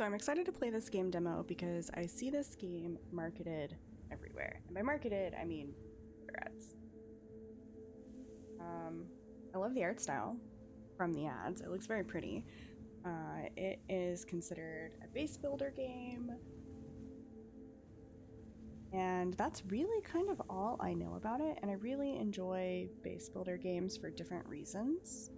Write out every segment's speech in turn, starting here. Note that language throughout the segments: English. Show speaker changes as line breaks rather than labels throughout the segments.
So I'm excited to play this game demo because I see this game marketed everywhere. And by marketed, I mean ads. I love the art style from the ads. It looks very pretty. It is considered a base builder game. And that's really kind of all I know about it. And I really enjoy base builder games for different reasons.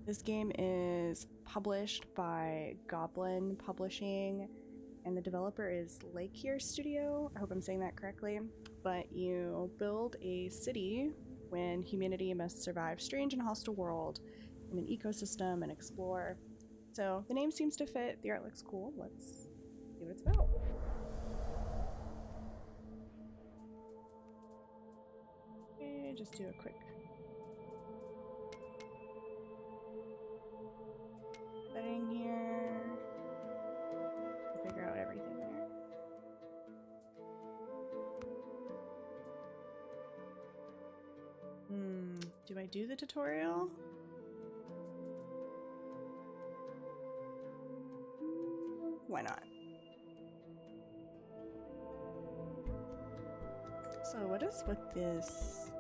This game is published by Goblin Publishing, and the developer is Lakeyear Studio. I hope I'm saying that correctly. But you build a city when humanity must survive strange and hostile world in an ecosystem and explore. So the name seems to fit. The art looks cool. Let's see what it's about. Okay, just do a quick setting here. Figure out everything there. Do I do the tutorial? Why not? So what is with this?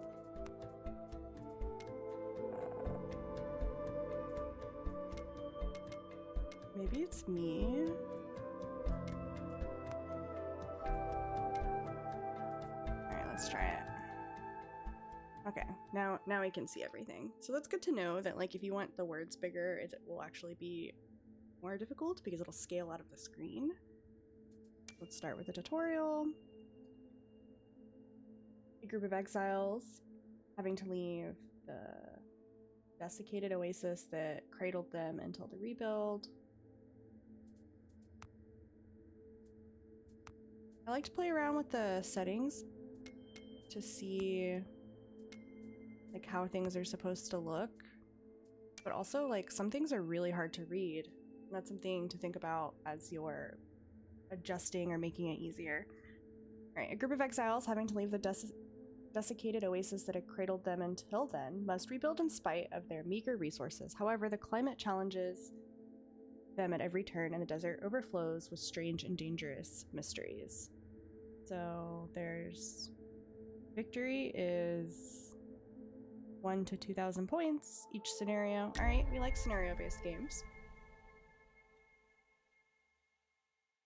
Maybe it's me. Alright, let's try it. Okay, now we can see everything. So that's good to know that, like, if you want the words bigger, it will actually be more difficult because it'll scale out of the screen. Let's start with the tutorial. A group of exiles having to leave the desiccated oasis that cradled them until the rebuild. I like to play around with the settings to see like how things are supposed to look, but also like some things are really hard to read, and that's something to think about as you're adjusting or making it easier. All right, a group of exiles having to leave the desiccated oasis that had cradled them until then must rebuild in spite of their meager resources. However, the climate challenges them at every turn, and the desert overflows with strange and dangerous mysteries. So there's victory is 1 to 2,000 points each scenario. All right, we like scenario-based games.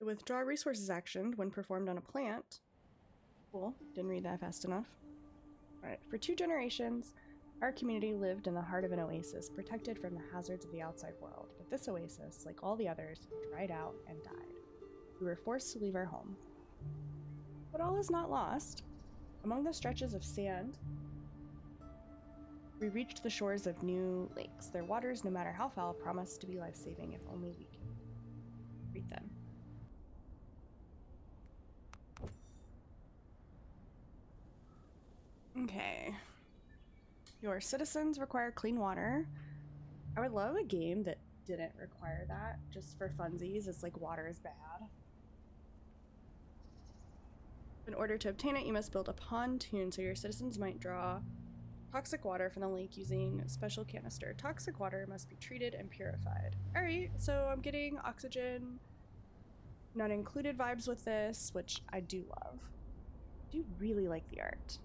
The withdraw resources action when performed on a plant. Cool, didn't read that fast enough. All right, for 2 generations, our community lived in the heart of an oasis, protected from the hazards of the outside world. But this oasis, like all the others, dried out and died. We were forced to leave our home. But all is not lost. Among the stretches of sand, we reached the shores of new lakes. Their waters, no matter how foul, promise to be life-saving if only we can treat them. Okay. Your citizens require clean water. I would love a game that didn't require that, just for funsies. It's like water is bad. In order to obtain it, you must build a pontoon so your citizens might draw toxic water from the lake using a special canister. Toxic water must be treated and purified. Alright, so I'm getting oxygen not included vibes with this, which I do love. I do really like the art.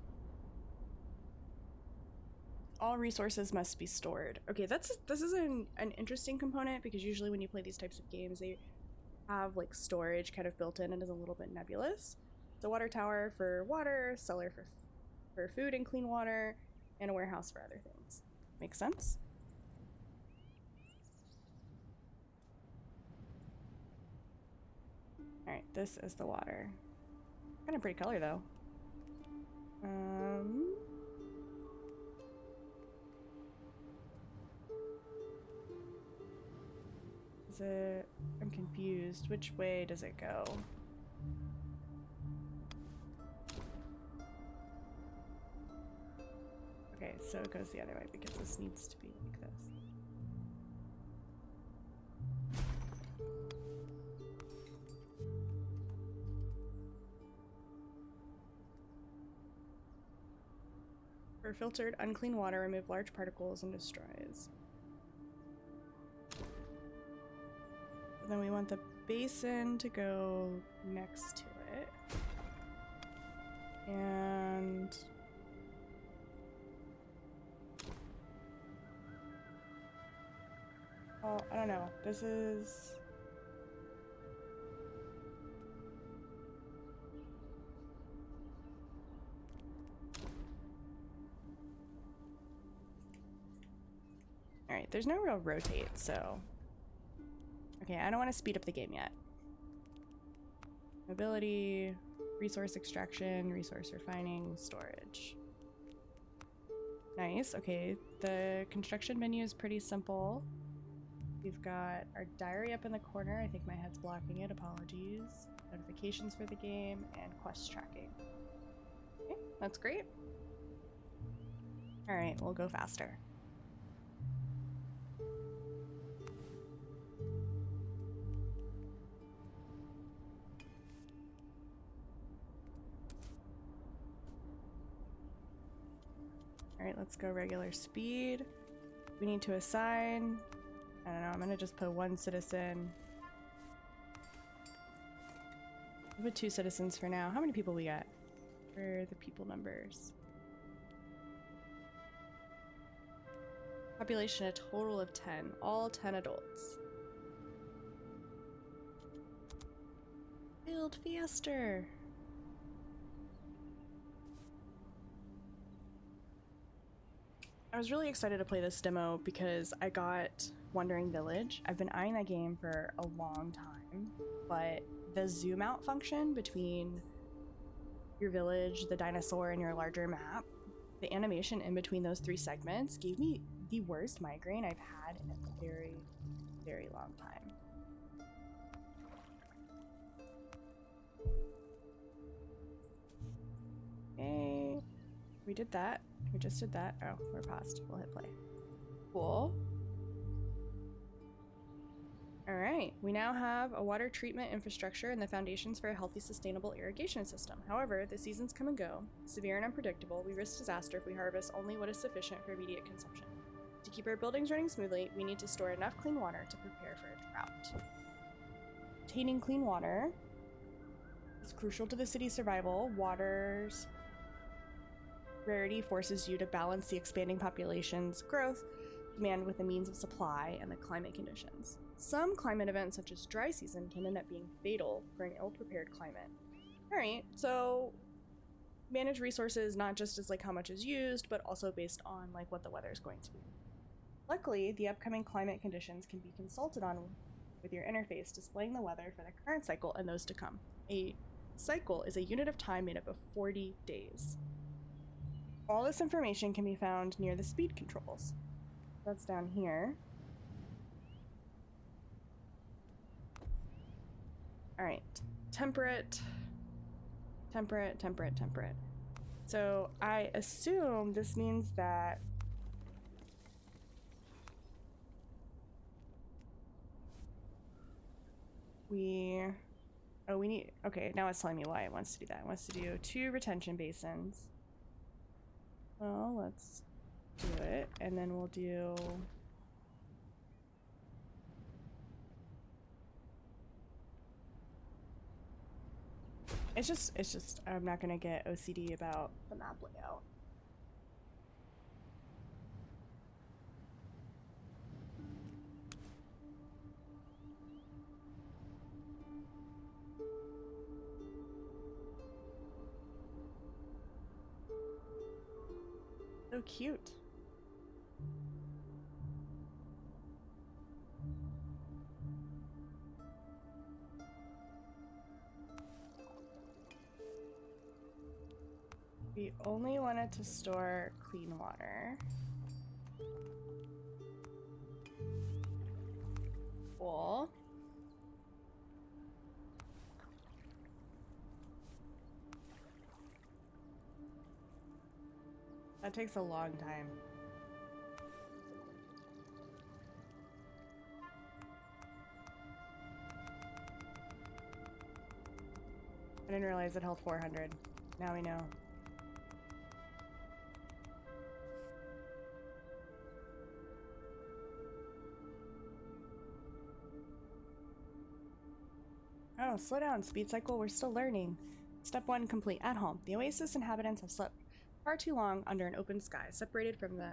All resources must be stored. Okay, this is an interesting component because usually when you play these types of games, they have like storage kind of built in and is a little bit nebulous. So water tower for water, cellar for food and clean water, and a warehouse for other things. Makes sense? All right, this is the water. Kind of pretty color though. Is it? I'm confused. Which way does it go? Okay, so it goes the other way because this needs to be like this. For filtered, unclean water, remove large particles and destroys. then we want the basin to go next to it. And oh, I don't know. This is all right, there's no real rotate, so okay, I don't want to speed up the game yet. Mobility, resource extraction, resource refining, storage. Nice. Okay, the construction menu is pretty simple. We've got our diary up in the corner. I think my head's blocking it. Apologies. Notifications for the game and quest tracking. Okay, that's great. All right, we'll go faster. All right, let's go regular speed. We need to assign, I don't know, I'm gonna just put one citizen. We'll put 2 citizens for now. How many people we got? Where are the people numbers? Population a total of 10, all 10 adults. Build faster. I was really excited to play this demo because I got Wandering Village. I've been eyeing that game for a long time, but the zoom out function between your village, the dinosaur, and your larger map, the animation in between those 3 segments gave me the worst migraine I've had in a very, very long time. Okay, we did that. We just did that. Oh, we're paused. We'll hit play. Cool. All right, we now have a water treatment infrastructure and the foundations for a healthy, sustainable irrigation system. However, the seasons come and go, severe and unpredictable. We risk disaster if we harvest only what is sufficient for immediate consumption. To keep our buildings running smoothly, we need to store enough clean water to prepare for a drought. Obtaining clean water is crucial to the city's survival. Water's rarity forces you to balance the expanding population's growth, demand with the means of supply, and the climate conditions. Some climate events, such as dry season, can end up being fatal for an ill-prepared climate. Alright, so manage resources not just as like how much is used, but also based on like what the weather is going to be. Luckily, the upcoming climate conditions can be consulted on with your interface, displaying the weather for the current cycle and those to come. A cycle is a unit of time made up of 40 days. All this information can be found near the speed controls. That's down here. All right, temperate, temperate, temperate, temperate. So I assume this means that we need, okay, now it's telling me why it wants to do that. It wants to do 2 retention basins. Well, let's do it, and then we'll do it's just I'm not gonna get OCD about the map layout. So cute. We only wanted to store clean water. Cool. That takes a long time. I didn't realize it held 400. Now we know. no, slow down, speed cycle, we're still learning. Step 1 complete. At home. The Oasis inhabitants have slept far too long under an open sky, separated from the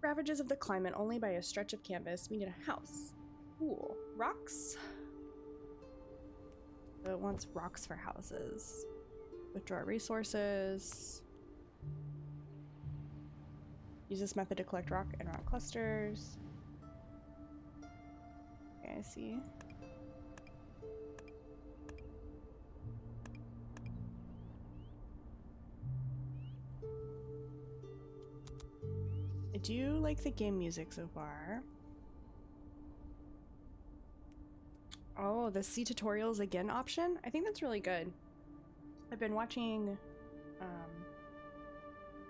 ravages of the climate only by a stretch of canvas. We need a house. Cool. Rocks? So it wants rocks for houses. Withdraw resources. Use this method to collect rock and rock clusters. Okay, I see. I do like the game music so far. Oh, the see tutorials again option? I think that's really good. I've been watching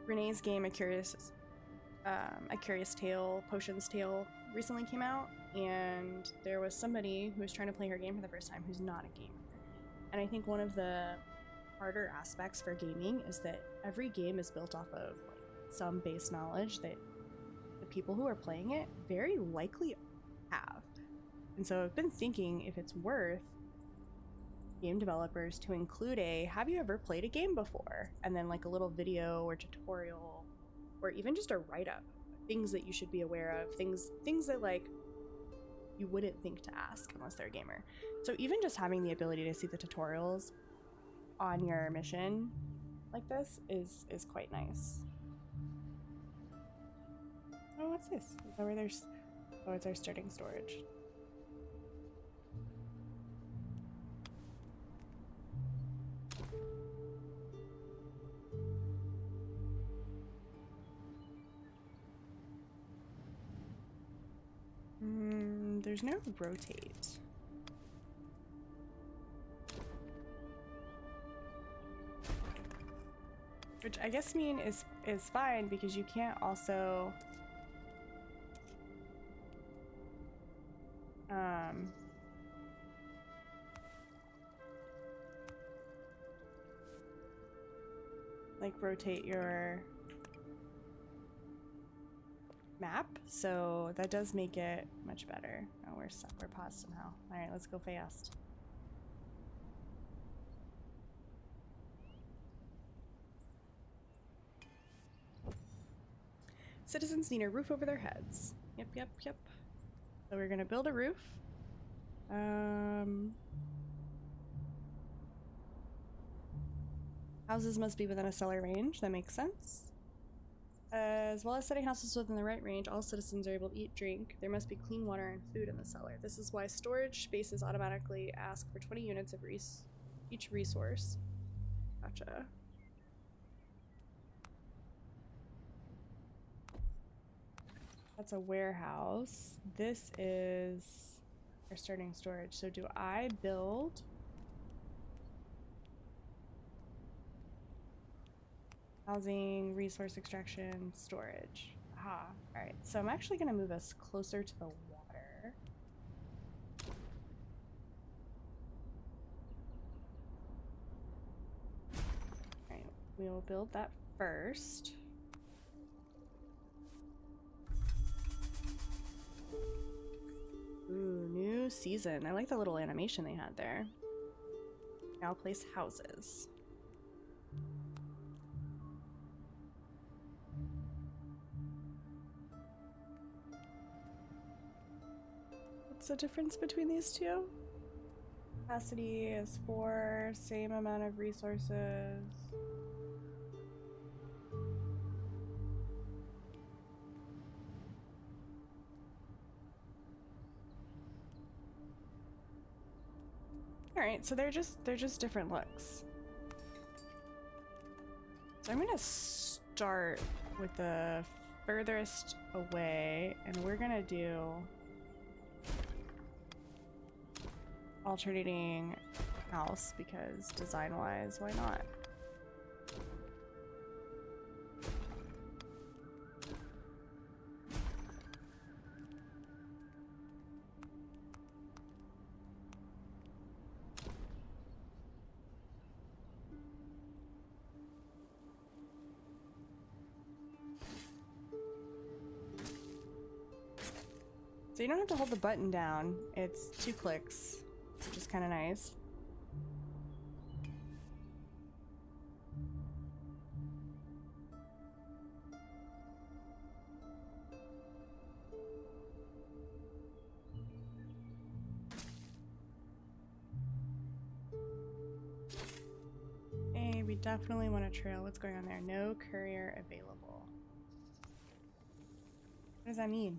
Renee's game, A Curious Tale, Potion's Tale, recently came out, and there was somebody who was trying to play her game for the first time who's not a gamer. And I think one of the harder aspects for gaming is that every game is built off of some base knowledge that the people who are playing it very likely have. And so I've been thinking if it's worth game developers to include a have you ever played a game before, and then like a little video or tutorial or even just a write-up, things that you should be aware of, things that like you wouldn't think to ask unless they're a gamer. So even just having the ability to see the tutorials on your mission like this is quite nice. Oh, what's this? Is that where there's... Oh, it's our starting storage. There's no rotate. Which I guess mean is fine because you can't also like rotate your map, so that does make it much better. Oh, we're paused somehow. All right, let's go fast. Citizens need a roof over their heads. Yep. So we're gonna build a roof. Houses must be within a cellar range. That makes sense. As well as setting houses within the right range, all citizens are able to eat, drink. There must be clean water and food in the cellar. This is why storage spaces automatically ask for 20 units of each resource. Gotcha. That's a warehouse. This is our starting storage. So do I build... Housing, resource extraction, storage. Aha. Alright, so I'm actually going to move us closer to the water. Alright, we will build that first. Ooh, new season. I like the little animation they had there. Now place houses. What's the difference between these two? Capacity is 4, same amount of resources. Alright, so they're just different looks. So I'm gonna start with the furthest away, and we're gonna do alternating house because design-wise, why not? So you don't have to hold the button down, it's 2 clicks. which is kind of nice. Hey, we definitely want a trail. What's going on there? No courier available. What does that mean?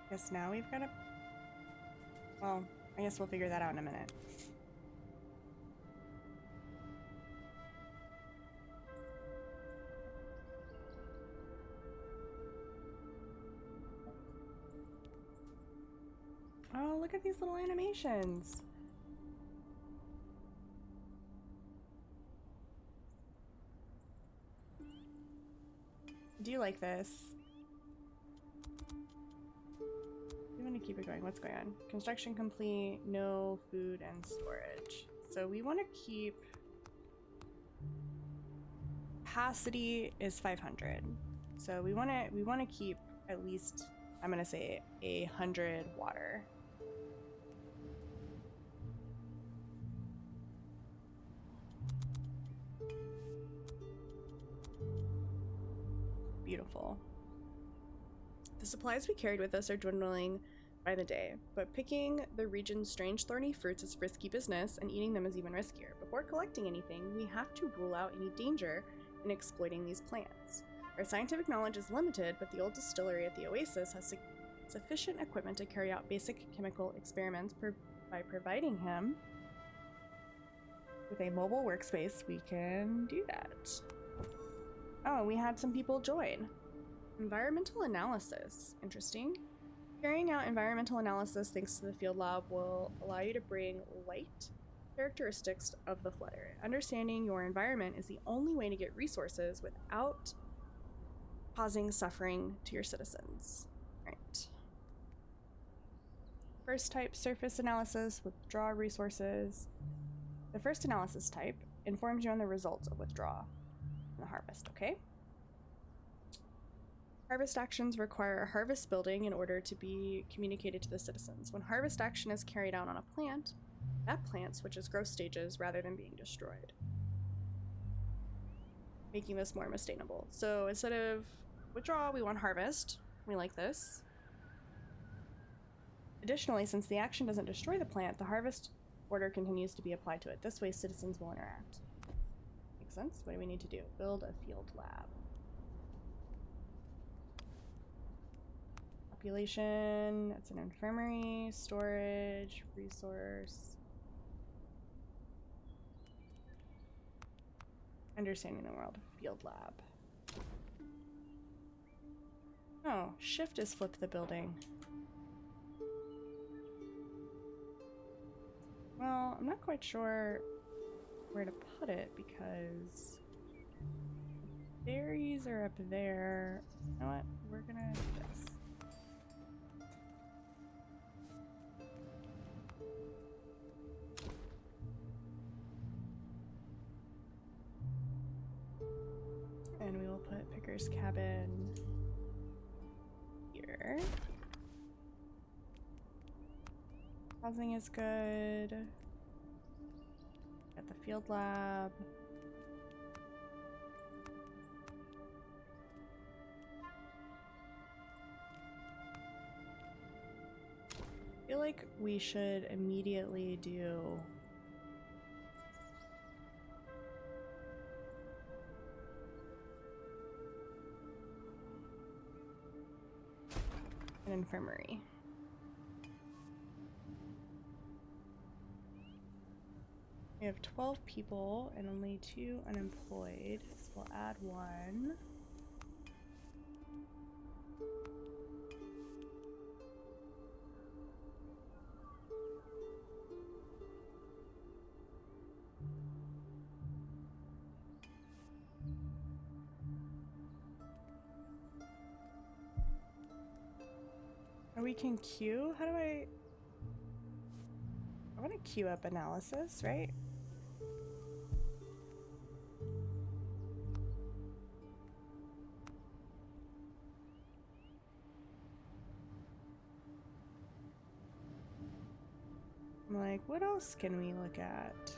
Guess now we've got to... Well, I guess we'll figure that out in a minute. Oh, look at these little animations. Do you like this? I'm gonna keep it going. What's going on? Construction complete, no food and storage. So we want to keep... Capacity is 500. So we want to keep at least, I'm gonna say, 100 water. Beautiful. The supplies we carried with us are dwindling by the day, but picking the region's strange thorny fruits is risky business, and eating them is even riskier. Before collecting anything, we have to rule out any danger in exploiting these plants. Our scientific knowledge is limited, but the old distillery at the Oasis has sufficient equipment to carry out basic chemical experiments. By providing him with a mobile workspace, we can do that. Oh, we had some people join. Environmental analysis. Interesting. Carrying out environmental analysis thanks to the field lab will allow you to bring light characteristics of the flood area. Understanding your environment is the only way to get resources without causing suffering to your citizens. Right. First type, surface analysis, withdraw resources. The first analysis type informs you on the results of withdraw and the harvest, okay? Harvest actions require a harvest building in order to be communicated to the citizens. When harvest action is carried out on a plant, that plant switches growth stages rather than being destroyed, making this more sustainable. So instead of withdraw, we want harvest. We like this. Additionally, since the action doesn't destroy the plant, the harvest order continues to be applied to it. This way, citizens will interact. Makes sense? What do we need to do? Build a field lab. Population, it's an infirmary, storage, resource. Understanding the world, field lab. Oh, shift is flip the building. Well, I'm not quite sure where to put it because berries are up there. You know what? We're gonna do this. And we will put Picker's cabin here. Housing is good. Got the field lab. I feel like we should immediately do an infirmary. We have 12 people and only 2 unemployed, so we'll add 1. Or we can queue? How do I want to queue up analysis, right? what else can we look at?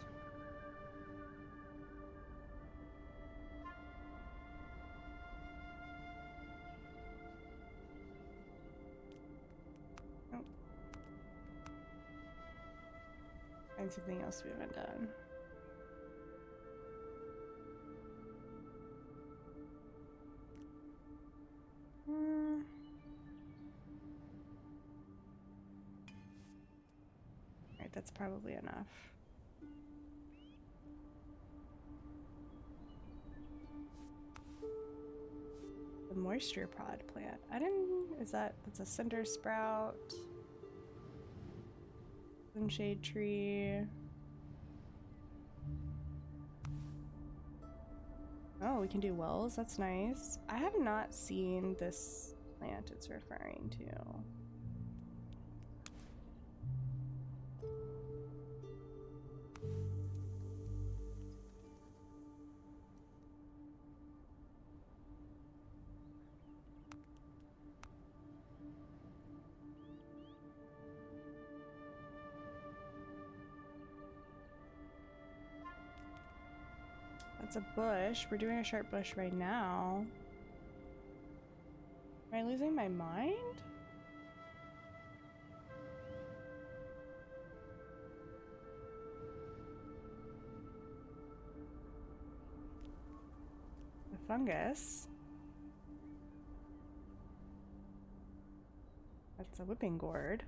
Oh. Find something else we haven't done. Alright, that's probably enough. The moisture pod plant. I didn't. That's a cinder sprout. Sunshade tree. Oh, we can do wells. That's nice. I have not seen this plant it's referring to. That's a bush. We're doing a sharp bush right now. Am I losing my mind? The fungus. That's a whipping gourd.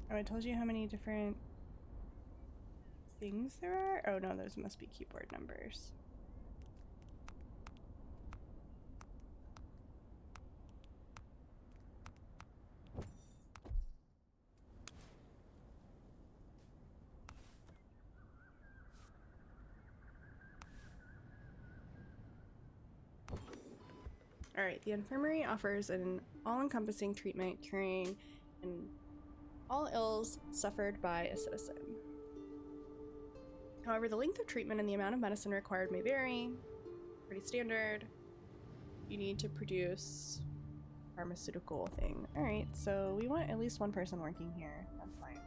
Oh, I told you how many different things there are? Oh no, those must be keyboard numbers. Alright, the infirmary offers an all-encompassing treatment curing all ills suffered by a citizen. However, the length of treatment and the amount of medicine required may vary. Pretty standard. You need to produce pharmaceutical thing. Alright, so we want at least one person working here. That's fine.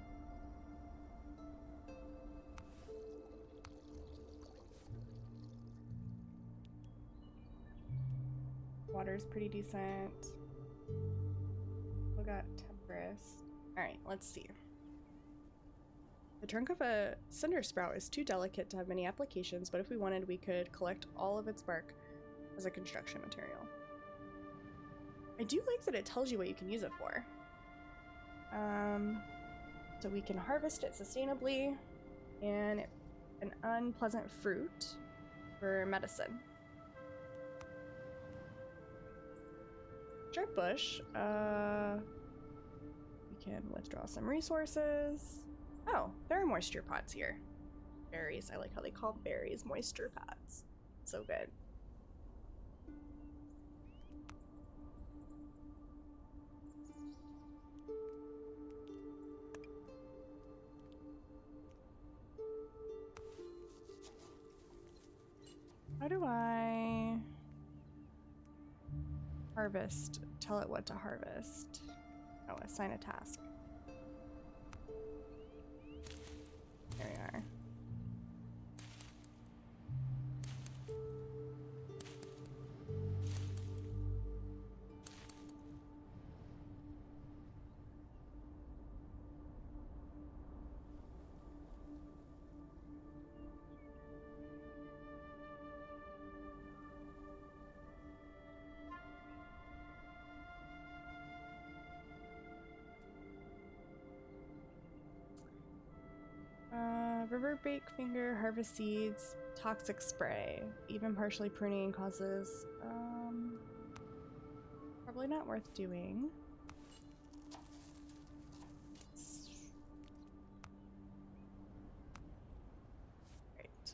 Water's pretty decent. We got temperance. Alright, let's see. The trunk of a cinder sprout is too delicate to have many applications, but if we wanted, we could collect all of its bark as a construction material. I do like that it tells you what you can use it for. So we can harvest it sustainably, and an unpleasant fruit for medicine. Sharp bush. We can withdraw some resources. Oh, there are moisture pods here. Berries. I like how they call berries moisture pods. So good. How do I harvest? Tell it what to harvest. Oh, assign a task. There we are. Riverbank finger, harvest seeds, toxic spray. Even partially pruning causes worth doing. Right.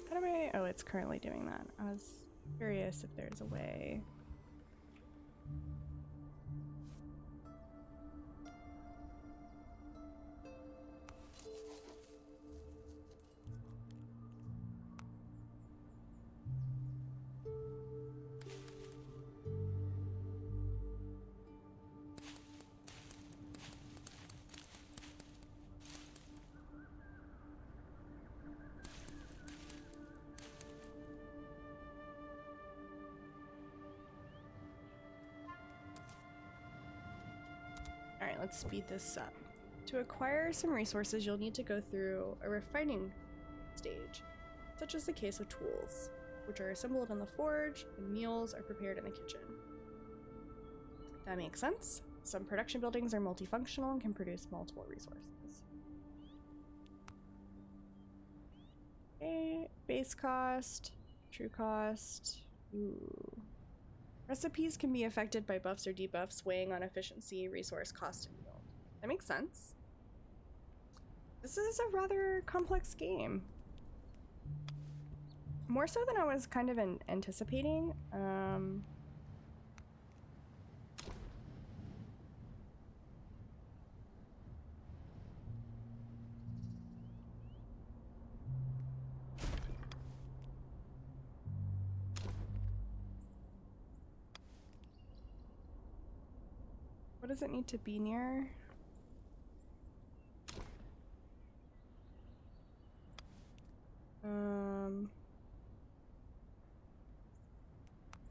How do I... Oh, it's currently doing that. I was curious if there's a way. Alright, let's speed this up. To acquire some resources, you'll need to go through a refining stage, such as the case with tools, which are assembled in the forge, and meals are prepared in the kitchen. That makes sense. Some production buildings are multifunctional and can produce multiple resources. Okay, base cost, true cost. Ooh. Recipes can be affected by buffs or debuffs, weighing on efficiency, resource cost, and yield. That makes sense. This is a rather complex game. More so than I was kind of anticipating. What does it need to be near?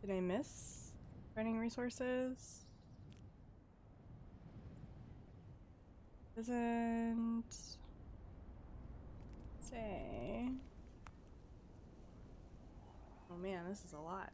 Did I miss running resources? Doesn't say. Oh man, this is a lot.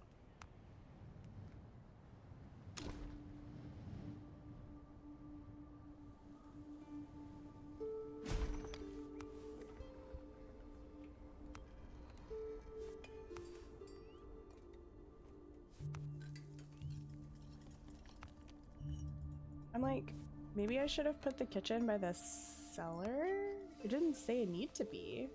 I'm like, maybe I should have put the kitchen by the cellar? It didn't say it need to be.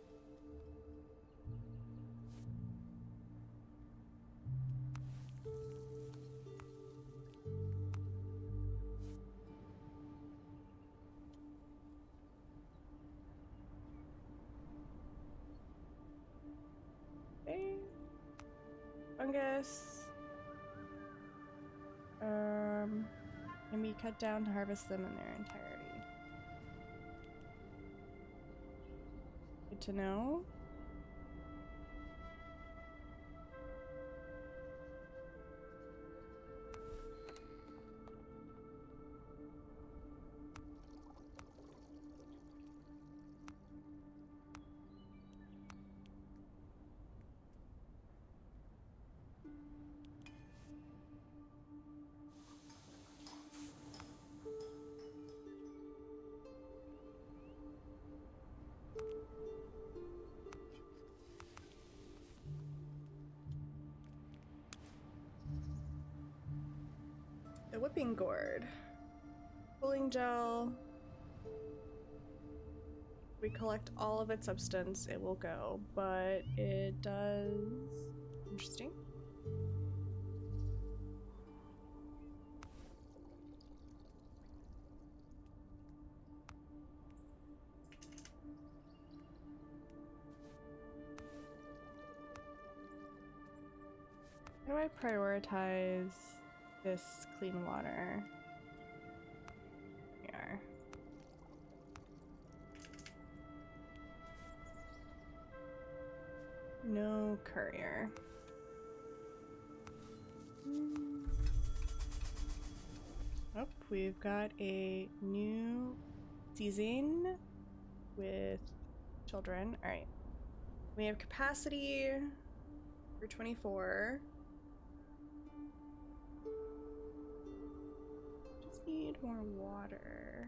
Okay. Fungus. Can be cut down to harvest them in their entirety. Good to know. The whipping gourd. Cooling gel. We collect all of its substance, it will go, but it does... Interesting. How do I prioritize this clean water? Here. No courier. Oh, we've got a new season with children. All right. We have capacity for 24. Just need more water.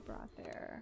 brought there.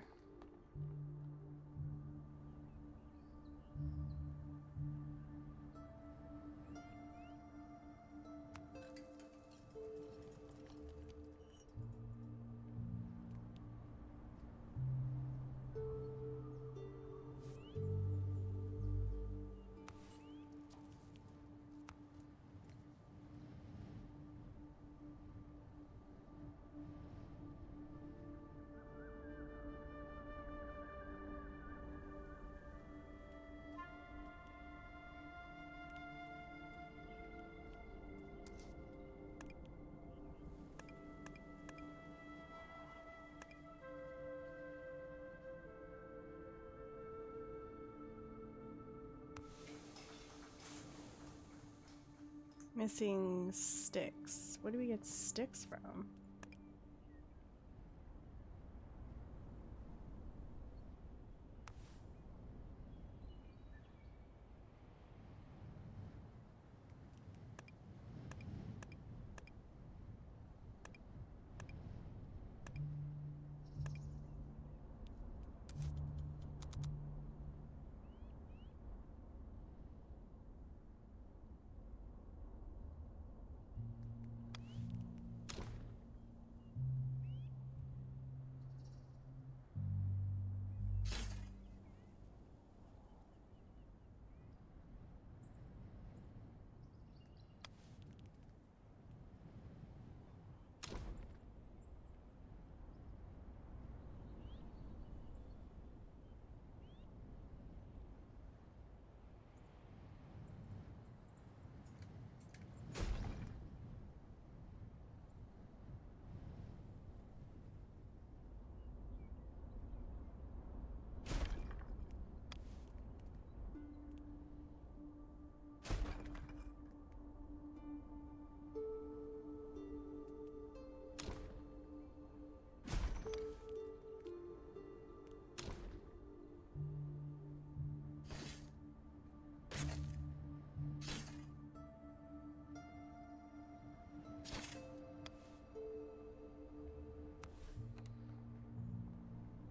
Missing sticks. Where do we get sticks from?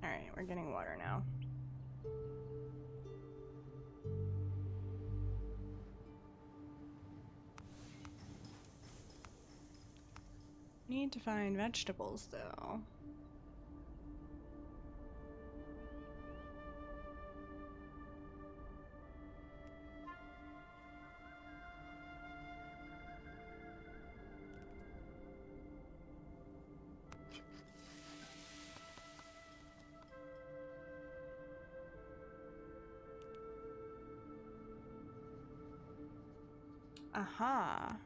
Alright, we're getting water now. Need to find vegetables though. Aha.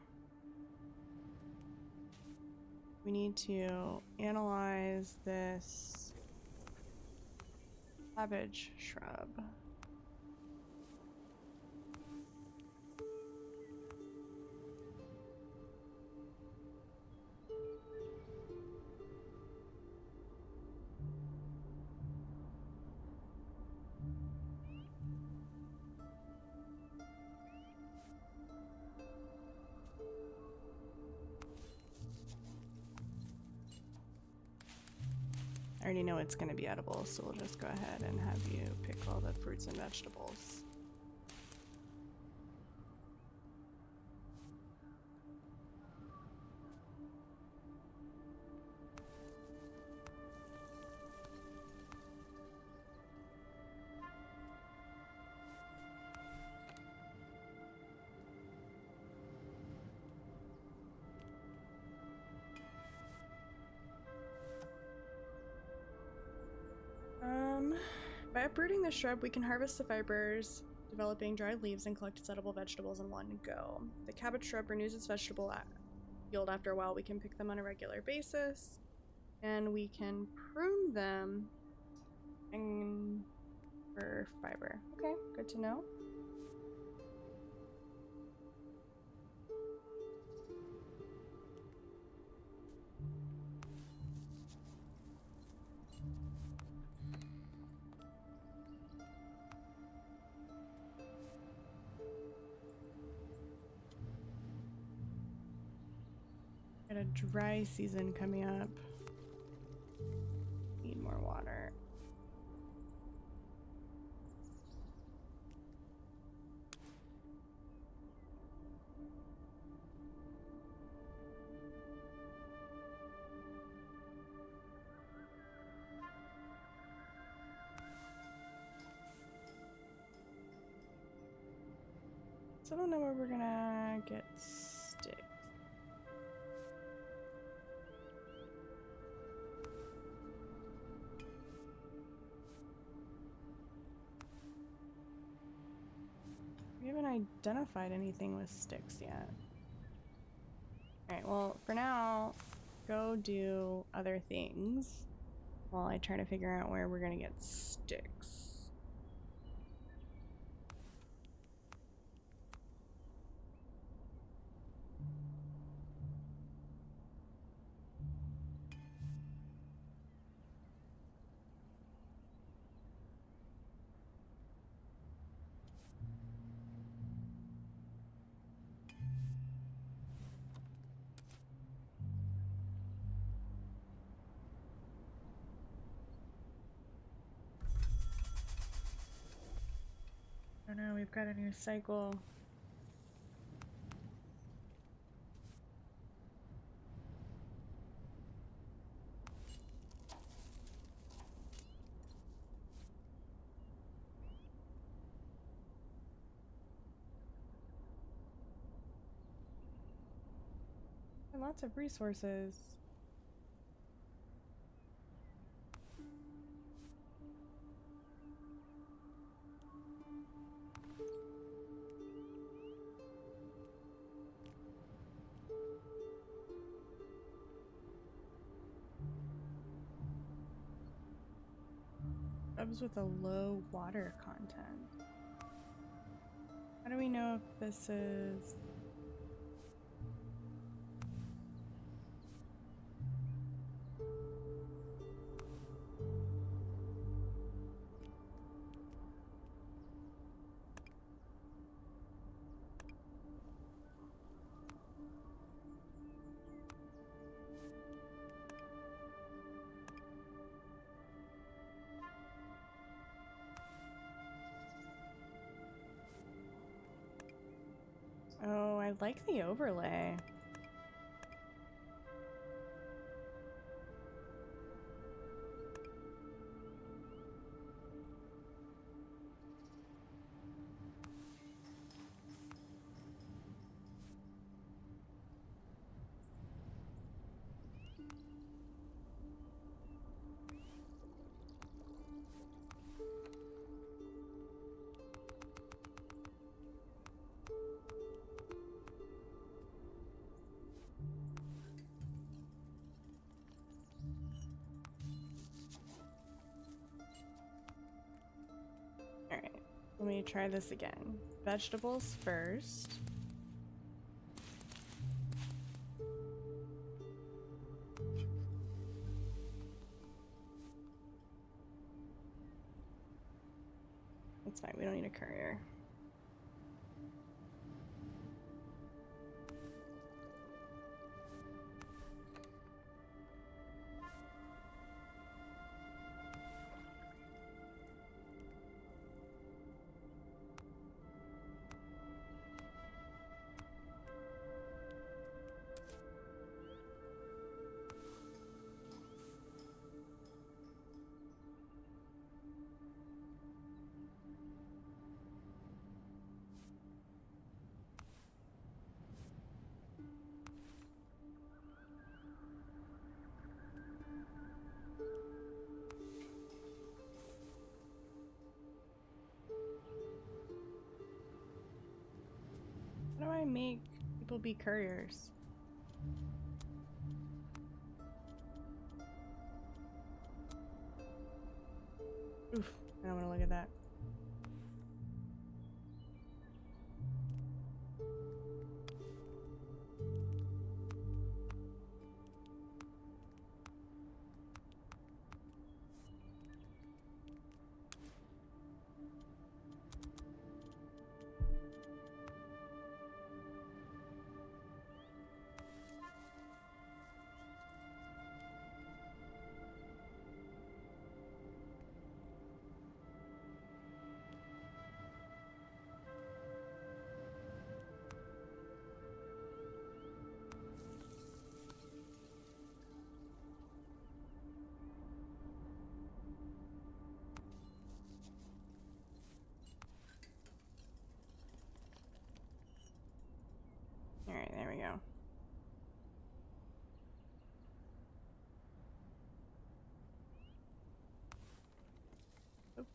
We need to analyze this cabbage shrub. I already know it's going to be edible, so we'll just go ahead and have you pick all the fruits and vegetables. By uprooting the shrub, we can harvest the fibers, developing dried leaves, and collect its edible vegetables in one go. The cabbage shrub renews its vegetable yield after a while. We can pick them on a regular basis, and we can prune them for fiber. Okay, good to know. Got a dry season coming up. Need more water. still don't know where we're gonna get sticks. We haven't identified anything with sticks yet. Alright, well, for now, go do other things while I try to figure out where we're gonna get sticks. Oh no, we've got a new cycle. And lots of resources. Hubs with a low water content. How do we know if this is... Oh, I like the overlay. Alright, let me try this again. Vegetables first. That's fine, we don't need a courier. How do I make people be couriers? Oof, I don't want to look at that.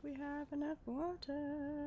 we have enough water.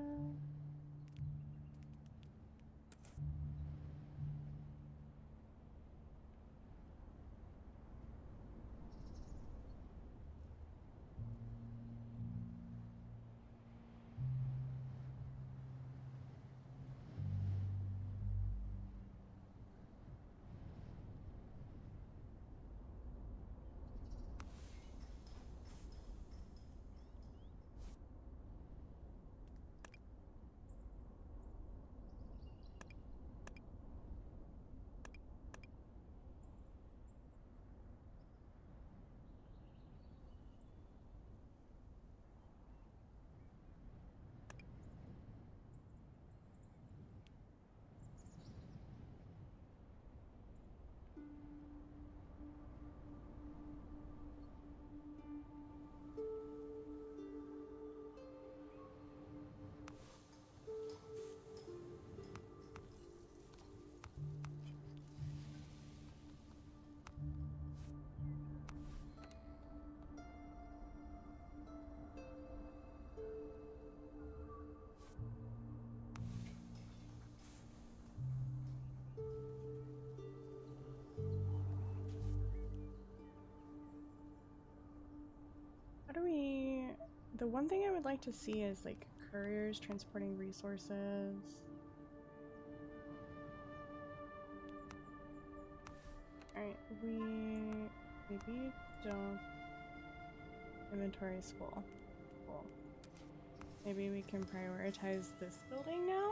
How do we... The one thing I would like to see is like couriers transporting resources. Alright, we maybe don't inventory is full. Cool. Maybe we can prioritize this building now?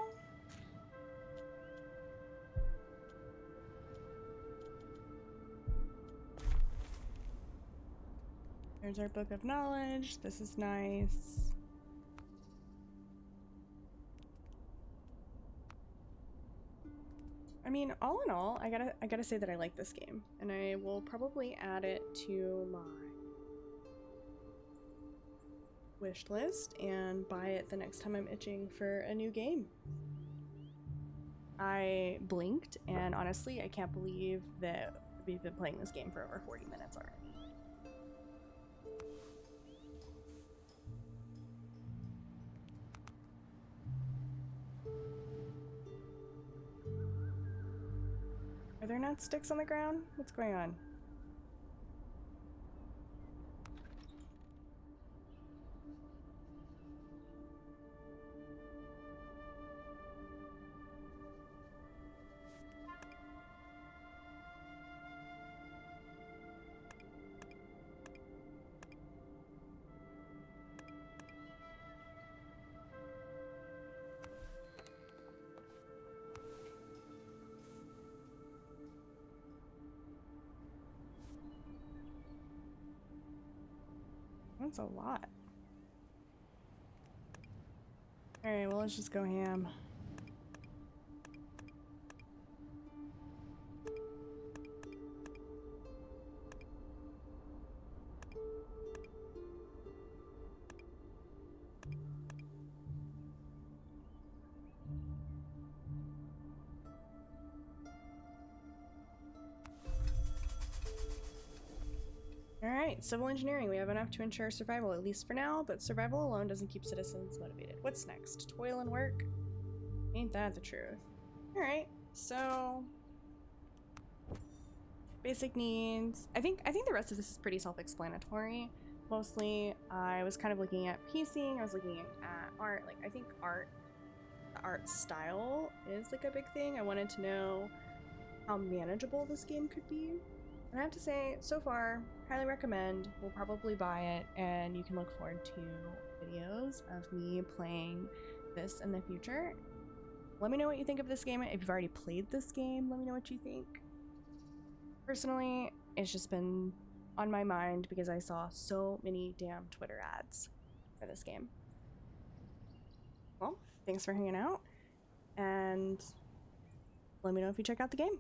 There's our book of knowledge. This is nice. I mean, all in all, I gotta say that I like this game, and I will probably add it to my wish list and buy it the next time I'm itching for a new game. I blinked, and honestly, I can't believe that we've been playing this game for over 40 minutes already. Are there not sticks on the ground? What's going on? That's a lot. Alright, well, let's just go ham. Alright, civil engineering. We have enough to ensure survival, at least for now, but survival alone doesn't keep citizens motivated. What's next? Toil and work? Ain't that the truth? Alright, so... basic needs. I think the rest of this is pretty self-explanatory. Mostly, I was kind of looking at piecing, I was looking at art. Like, I think the art style is like a big thing. I wanted to know how manageable this game could be. And I have to say, so far, highly recommend. We'll probably buy it, and you can look forward to videos of me playing this in the future. Let me know what you think of this game. If you've already played this game, let me know what you think. Personally, it's just been on my mind because I saw so many damn Twitter ads for this game. Well, thanks for hanging out, and let me know if you check out the game.